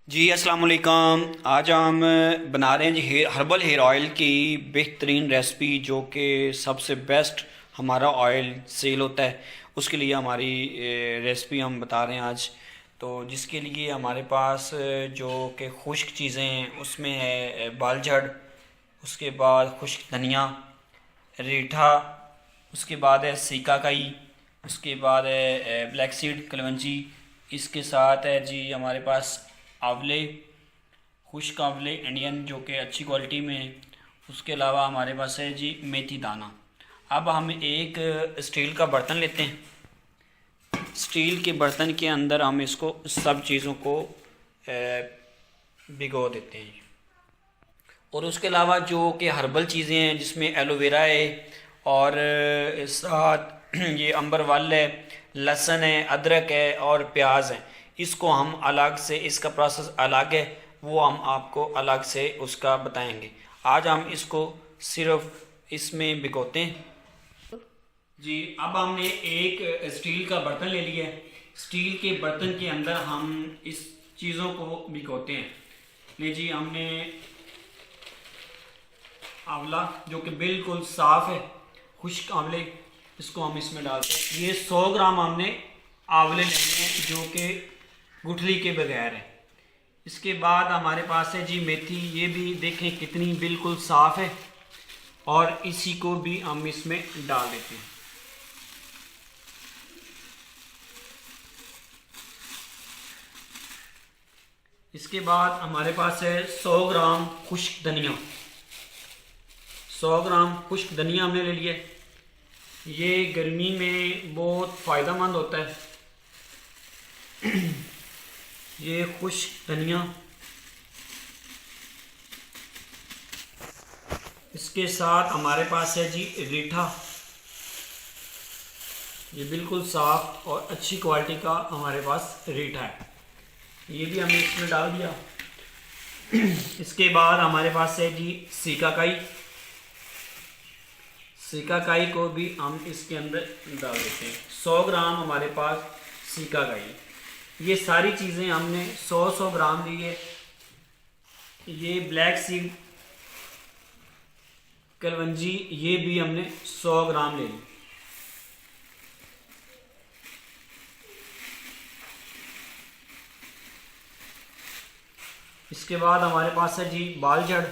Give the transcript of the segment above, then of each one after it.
जी अस्सलाम वालेकुम। आज हम बना रहे हैं जी हर्बल हेयर ऑयल की बेहतरीन रेसिपी, जो कि सबसे बेस्ट हमारा ऑयल सेल होता है। उसके लिए हमारी रेसिपी हम बता रहे हैं आज। तो जिसके लिए हमारे पास जो कि खुश्क चीज़ें हैं उसमें है बालझड़, उसके बाद खुश्क धनिया, रीठा, उसके बाद है सीकाकाई, उसके बाद है ब्लैक सीड कलवंजी। इसके साथ है जी हमारे पास आंवले, खुश्क आंवले इंडियन जो कि अच्छी क्वालिटी में है। उसके अलावा हमारे पास है जी मेथी दाना। अब हम एक स्टील का बर्तन लेते हैं। स्टील के बर्तन के अंदर हम इसको सब चीज़ों को भिगो देते हैं। और उसके अलावा जो कि हर्बल चीज़ें हैं जिसमें एलोवेरा है और साथ ये अम्बरवल है, लहसुन है, अदरक है और प्याज है। इसको हम अलग से, इसका प्रोसेस अलग है, वो हम आपको अलग से उसका बताएंगे। आज हम इसको सिर्फ इसमें भिगोते हैं जी। अब हमने एक स्टील का बर्तन ले लिया है। स्टील के बर्तन के अंदर हम इस चीज़ों को भिगोते हैं। ले जी, हमने आंवला जो कि बिल्कुल साफ है, खुश्क आंवले, इसको हम इसमें डालते हैं। ये 100 ग्राम हमने आंवले लेने हैं जो कि गुठली के बगैर है। इसके बाद हमारे पास है जी मेथी, ये भी देखें कितनी बिल्कुल साफ है, और इसी को भी हम इसमें डाल देते हैं। इसके बाद हमारे पास है 100 ग्राम खुश्क धनिया। 100 ग्राम खुश्क धनिया हमने ले लिया। ये गर्मी में बहुत फ़ायदेमंद होता है। ये खुश्क धनिया, इसके साथ हमारे पास है जी रीठा। ये बिल्कुल साफ और अच्छी क्वालिटी का हमारे पास रीठा है, ये भी हमने इसमें डाल दिया। इसके बाद हमारे पास है जी सीकाकाई। सीकाकाई को भी हम इसके अंदर डाल देते हैं। 100 ग्राम हमारे पास सीकाकाई। ये सारी चीज़ें हमने 100-100 ग्राम ली है। ये ब्लैक सीड कलवंजी, ये भी हमने 100 ग्राम ले ली। इसके बाद हमारे पास है जी बालझड़।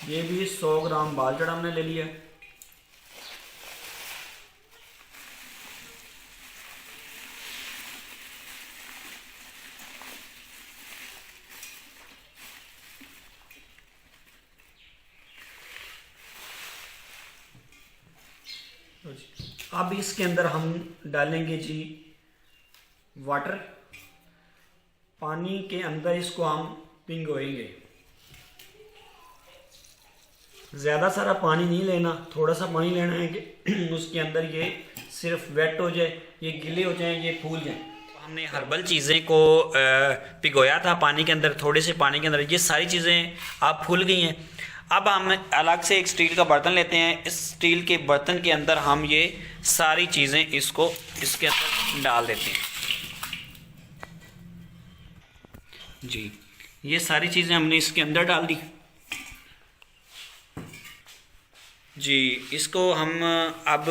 ये भी 100 ग्राम बालचड़ हमने ले लिया। अब इसके अंदर हम डालेंगे जी वाटर। पानी के अंदर इसको हम भिगोएंगे। ज़्यादा सारा पानी नहीं लेना, थोड़ा सा पानी लेना है कि उसके अंदर ये सिर्फ वेट हो जाए, ये गिले हो जाएं, ये फूल जाएं। हमने हर्बल चीज़ें को भिगोया था पानी के अंदर, थोड़े से पानी के अंदर, ये सारी चीज़ें आप फूल गई हैं। अब हम अलग से एक स्टील का बर्तन लेते हैं। इस स्टील के बर्तन के अंदर हम ये सारी चीज़ें इसको इसके अंदर डाल देते हैं जी। ये सारी चीज़ें हमने इसके अंदर डाल दी जी। इसको हम अब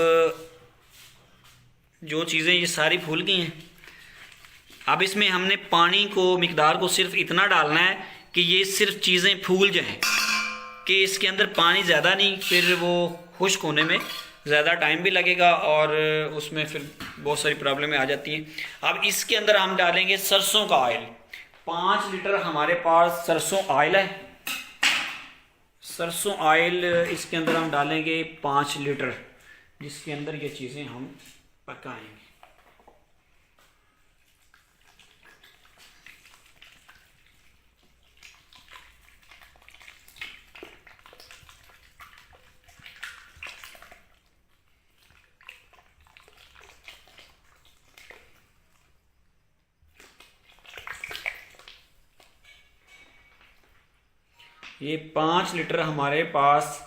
जो चीज़ें ये सारी फूल गई हैं, अब इसमें हमने पानी को मिकदार को सिर्फ इतना डालना है कि ये सिर्फ चीज़ें फूल जाएं, कि इसके अंदर पानी ज़्यादा नहीं, फिर वो खुश्क होने में ज़्यादा टाइम भी लगेगा और उसमें फिर बहुत सारी प्रॉब्लमें आ जाती हैं। अब इसके अंदर हम डालेंगे सरसों का ऑयल। 5 लीटर हमारे पास सरसों ऑयल है। सरसों ऑयल इसके अंदर हम डालेंगे 5 लीटर, जिसके अंदर ये चीज़ें हम पकाएंगे। ये 5 लीटर हमारे पास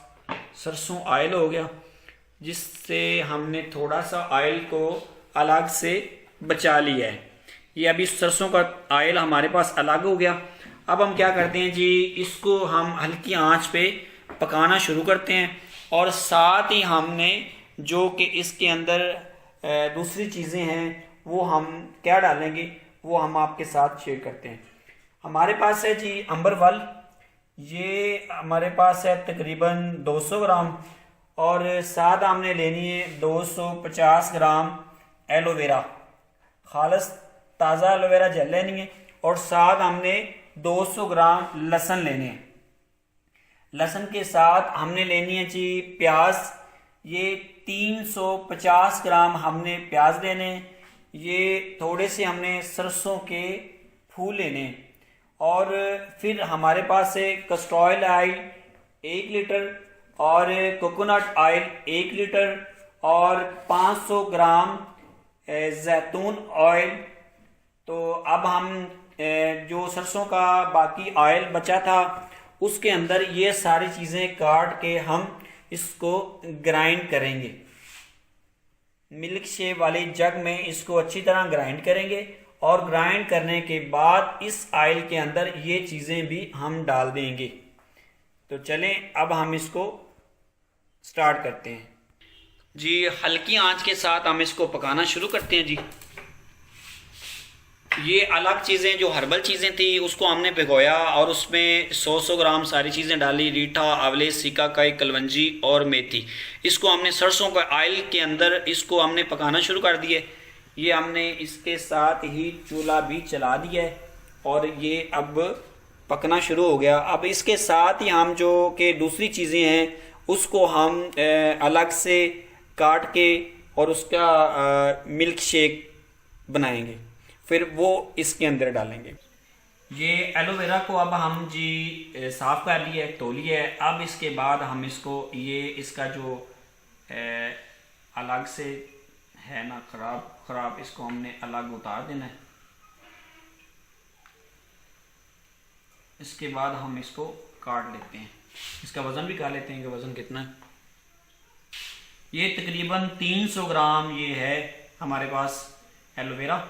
सरसों ऑयल हो गया, जिससे हमने थोड़ा सा ऑयल को अलग से बचा लिया है। ये अभी सरसों का ऑयल हमारे पास अलग हो गया। अब हम क्या करते हैं जी, इसको हम हल्की आंच पे पकाना शुरू करते हैं, और साथ ही हमने जो कि इसके अंदर दूसरी चीज़ें हैं वो हम क्या डालेंगे वो हम आपके साथ शेयर करते हैं। हमारे पास है जी अंबरफल, ये हमारे पास है तकरीबन 200 ग्राम, और साथ हमने लेनी है 250 ग्राम एलोवेरा, खालस ताज़ा एलोवेरा जेल लेनी है, और साथ हमने 200 ग्राम लहसुन लेने हैं। लहसुन के साथ हमने लेनी है जी प्याज, ये 350 ग्राम हमने प्याज लेने हैं। ये थोड़े से हमने सरसों के फूल लेने हैं, और फिर हमारे पास है कस्टर्ड ऑयल 1 लीटर, और कोकोनट ऑयल 1 लीटर, और 500 ग्राम जैतून ऑयल। तो अब हम जो सरसों का बाकी ऑयल बचा था उसके अंदर ये सारी चीज़ें काट के हम इसको ग्राइंड करेंगे। मिल्क शेक वाली जग में इसको अच्छी तरह ग्राइंड करेंगे, और ग्राइंड करने के बाद इस ऑयल के अंदर ये चीज़ें भी हम डाल देंगे। तो चलें अब हम इसको स्टार्ट करते हैं जी। हल्की आंच के साथ हम इसको पकाना शुरू करते हैं जी। ये अलग चीज़ें जो हर्बल चीज़ें थी उसको हमने भिगोया, और उसमें 100 ग्राम सारी चीज़ें डाली, रीठा, आंवले, सिकाकाई, कलवंजी और मेथी। इसको हमने सरसों का ऑयल के अंदर इसको हमने पकाना शुरू कर दिया। ये हमने इसके साथ ही चूल्हा भी चला दिया है, और ये अब पकना शुरू हो गया। अब इसके साथ ही हम जो कि दूसरी चीज़ें हैं उसको हम अलग से काट के और उसका मिल्क शेक बनाएंगे, फिर वो इसके अंदर डालेंगे। ये एलोवेरा को अब हम जी साफ़ कर लिए, धो लिए। अब इसके बाद हम इसको ये इसका जो अलग से है ना ख़राब इसको हमने अलग उतार देना है। इसके बाद हम इसको काट लेते हैं, इसका वज़न भी काट लेते हैं कि वज़न कितना है। ये तकरीबन 300 ग्राम ये है हमारे पास एलोवेरा।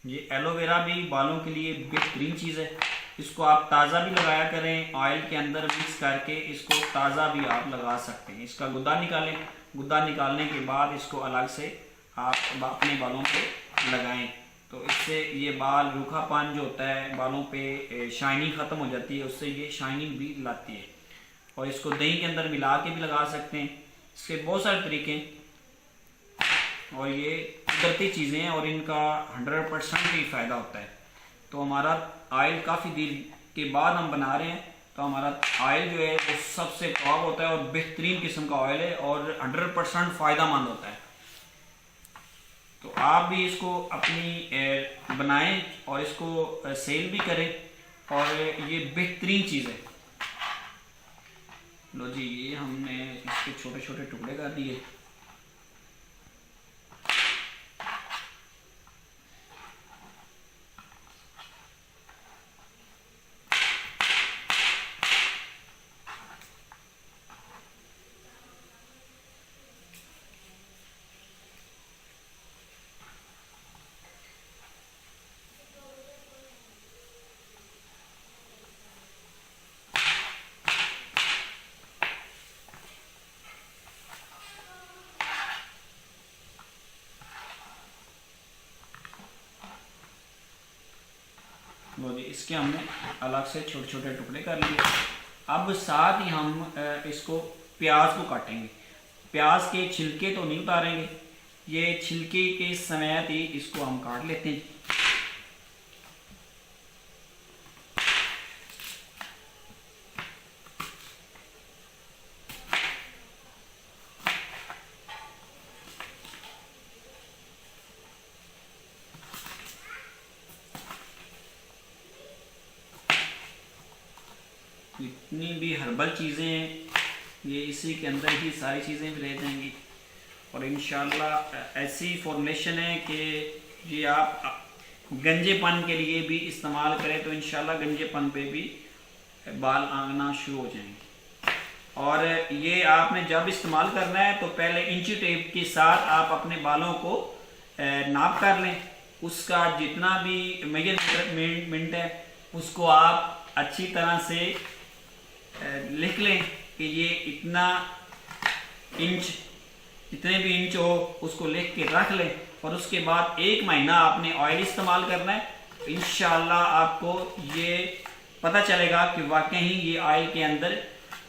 ये एलोवेरा भी बालों के लिए बेहतरीन चीज़ है। इसको आप ताज़ा भी लगाया करें, ऑयल के अंदर मिक्स करके इसको ताज़ा भी आप लगा सकते हैं। इसका गुद्दा निकालें, गुद्दा निकालने के बाद इसको अलग से आप अपने बालों पे लगाएं, तो इससे ये बाल रूखापन जो होता है बालों पे शाइनिंग ख़त्म हो जाती है, उससे ये शाइनिंग भी लाती है। और इसको दही के अंदर मिला के भी लगा सकते हैं। इसके बहुत सारे तरीके हैं, और ये कुदरती चीज़ें हैं और इनका 100% ही फ़ायदा होता है। तो हमारा ऑयल काफ़ी देर के बाद हम बना रहे हैं, तो हमारा ऑयल जो है वो सबसे टॉप होता है और बेहतरीन किस्म का ऑयल है और 100% फ़ायदा मंद होता है। तो आप भी इसको अपनी बनाएं और इसको सेल भी करें, और ये बेहतरीन चीज़ है। लो जी, ये हमने इसके छोटे छोटे टुकड़े कर दिए। लो जी, इसके हमने अलग से छोटे छोटे टुकड़े कर लिए। अब साथ ही हम इसको प्याज को काटेंगे। प्याज के छिलके तो नहीं उतारेंगे, ये छिलके के समेत ही इसको हम काट लेते हैं। जितनी भी हर्बल चीज़ें हैं ये इसी के अंदर ही सारी चीज़ें भी रह जाएंगी। और इंशाल्लाह ऐसी फॉर्मुलेशन है कि ये आप गंजेपन के लिए भी इस्तेमाल करें तो इंशाल्लाह गंजेपन पे भी बाल आना शुरू हो जाएंगे। और ये आपने जब इस्तेमाल करना है तो पहले इंची टेप के साथ आप अपने बालों को नाप कर लें। उसका जितना भी मेजरमेंट है उसको आप अच्छी तरह से लिख लें कि ये इतना इंच, जितने भी इंच हो उसको लिख के रख लें। और उसके बाद 1 महीना आपने ऑयल इस्तेमाल करना है। इंशाल्लाह आपको ये पता चलेगा कि वाकई ही ये ऑयल के अंदर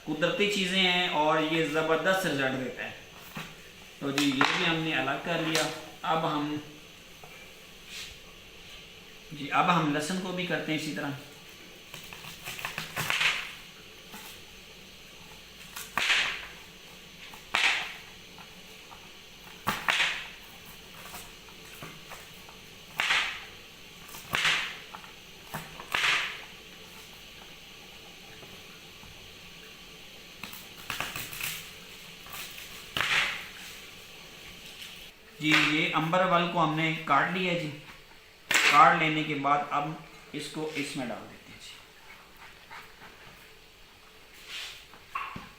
कुदरती चीज़ें हैं और ये ज़बरदस्त रिजल्ट देता है। तो जी ये भी हमने अलग कर लिया। अब हम लहसुन को भी करते हैं इसी तरह। जी ये अंबरवल को हमने काट लिया जी। काट लेने के बाद अब इसको इसमें डाल देते हैं जी।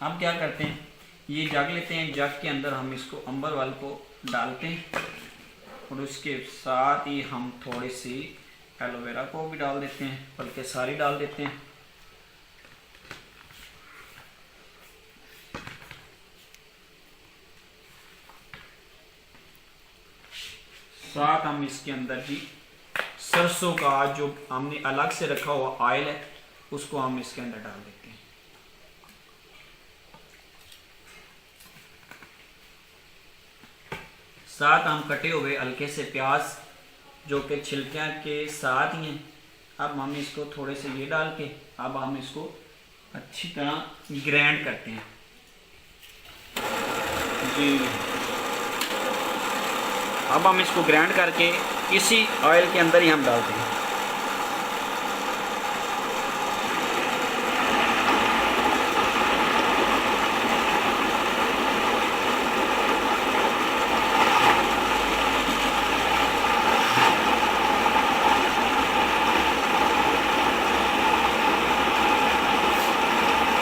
अब क्या करते हैं, ये जग लेते हैं। जग के अंदर हम इसको अंबरवल को डालते हैं और उसके साथ ही हम थोड़ी सी एलोवेरा को भी डाल देते हैं, बल्कि सारी डाल देते हैं। साथ हम इसके अंदर जी सरसों का जो हमने अलग से रखा हुआ ऑयल है उसको हम इसके अंदर डाल देते हैं। साथ हम कटे हुए हल्के से प्याज जो कि छिलकियाँ के साथ ही हैं, अब हम इसको थोड़े से ये डाल के अब हम इसको अच्छी तरह ग्राइंड करते हैं जी। अब हम इसको ग्राइंड करके इसी ऑयल के अंदर ही हम डालते हैं।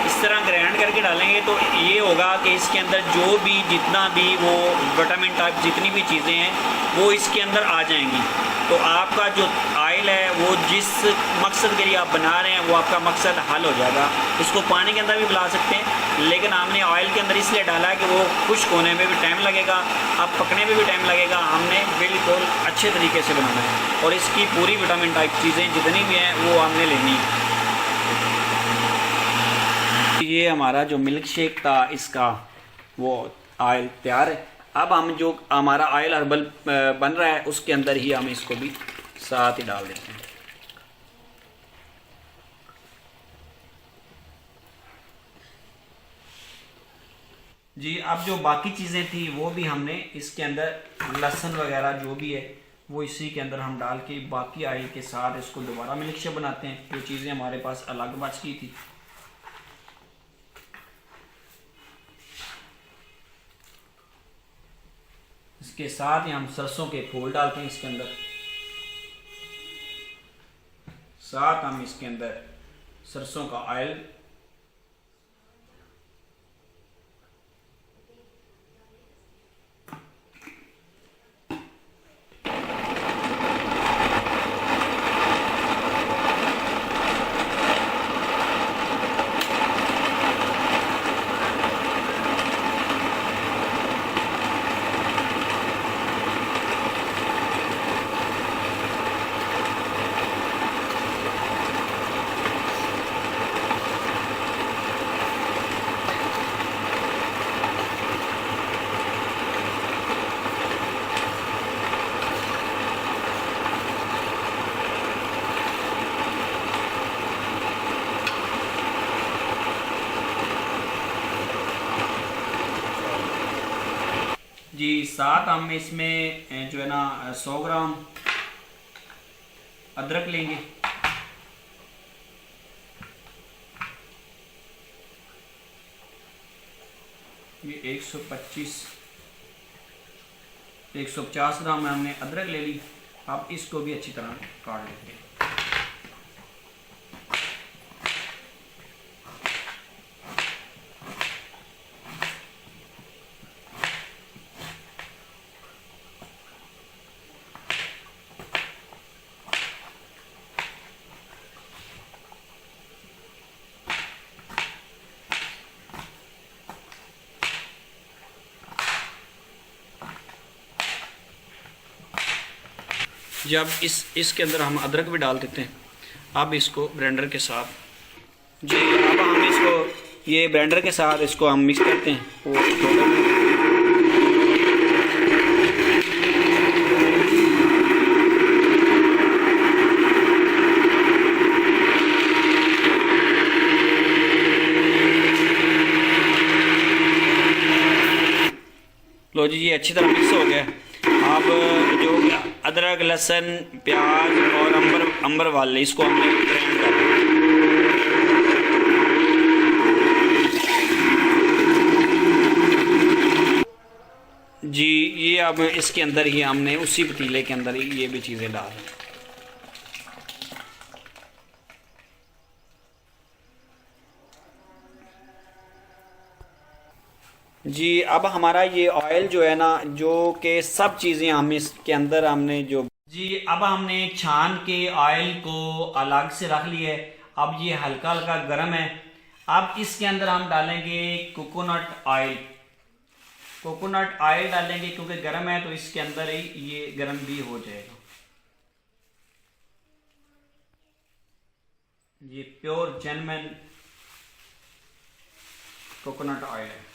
इस तरह ग्राइंड करके डालेंगे तो ये होगा कि इसके अंदर जो भी जितना भी वो विटामिन टाइप जितनी भी चीज़ें हैं वो इसके अंदर आ जाएंगी। तो आपका जो ऑयल है वो जिस मकसद के लिए आप बना रहे हैं वो आपका मकसद हल हो जाएगा। इसको पानी के अंदर भी मिला सकते हैं, लेकिन हमने ऑयल के अंदर इसलिए डाला है कि वो खुश्क होने में भी टाइम लगेगा, अब पकने में भी टाइम लगेगा। हमने बिल्कुल अच्छे तरीके से बनाना है और इसकी पूरी विटामिन टाइप चीज़ें जितनी भी हैं वो हमने लेनी है। ये हमारा जो मिल्क शेक था इसका वो ऑयल तैयार है। अब हम जो हमारा ऑयल हर्बल बन रहा है उसके अंदर ही हम इसको भी साथ ही डाल देते हैं। जी अब जो बाकी चीज़ें थी वो भी हमने इसके अंदर लहसुन वगैरह जो भी है वो इसी के अंदर हम डाल के बाकी ऑयल के साथ इसको दोबारा मिल्क शेक बनाते हैं। जो चीज़ें हमारे पास अलग बच गई थी इसके साथ ही हम सरसों के फूल डालते हैं इसके अंदर। साथ हम इसके अंदर सरसों का ऑयल, जी साथ हम इसमें जो है ना 100 ग्राम अदरक लेंगे। ये 150 ग्राम में हमने अदरक ले ली। अब इसको भी अच्छी तरह काट लेते हैं। जब इसके अंदर हम अदरक भी डाल देते हैं। अब इसको ब्लेंडर के साथ जी अब हम इसको ये ब्लेंडर के साथ इसको हम मिक्स करते हैं। लो जी ये अच्छी तरह मिक्स हो गया। अब जो अदरक लहसुन प्याज और अंबर वाले इसको हमने ग्राइंड कर लिया। जी ये अब इसके अंदर ही हमने उसी पतीले के अंदर ही ये भी चीज़ें डाल दी। जी अब हमारा ये ऑयल जो है ना जो कि सब चीज़ें हम इसके अंदर हमने जो जी अब हमने छान के ऑयल को अलग से रख लिया है। अब ये हल्का हल्का गर्म है। अब इसके अंदर हम डालेंगे कोकोनट ऑयल। कोकोनट ऑयल डालेंगे क्योंकि गर्म है तो इसके अंदर ही ये गर्म भी हो जाएगा। ये प्योर जेन्युइन कोकोनट ऑयल है।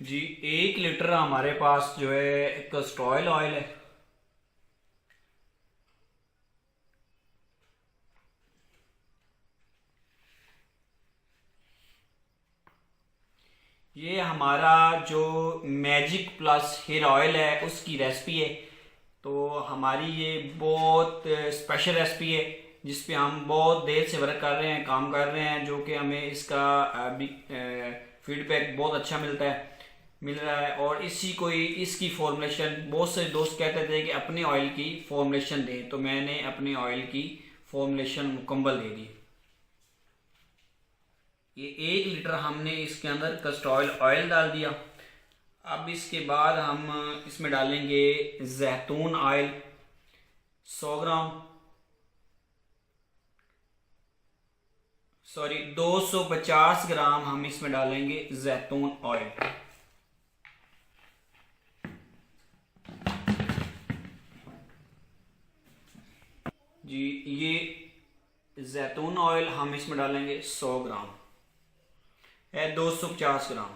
जी 1 लीटर हमारे पास जो है कस्टर्ड ऑयल है। ये हमारा जो मैजिक प्लस हेयर ऑयल है उसकी रेसिपी है। तो हमारी ये बहुत स्पेशल रेसिपी है जिस पे हम बहुत देर से वर्क कर रहे हैं, काम कर रहे हैं, जो कि हमें इसका फीडबैक बहुत अच्छा मिल रहा है। और इसकी फॉर्मुलेशन बहुत से दोस्त कहते थे कि अपने ऑयल की फॉर्मुलेशन दें, तो मैंने अपने ऑयल की फॉर्मुलेशन मुकम्मल दे दी। ये 1 लीटर हमने इसके अंदर कस्टर्ड ऑयल डाल दिया। अब इसके बाद हम इसमें डालेंगे जैतून ऑयल 100 ग्राम, सॉरी 250 ग्राम हम इसमें डालेंगे जैतून ऑयल। जी ये जैतून ऑयल हम इसमें डालेंगे 100 ग्राम है 250 ग्राम।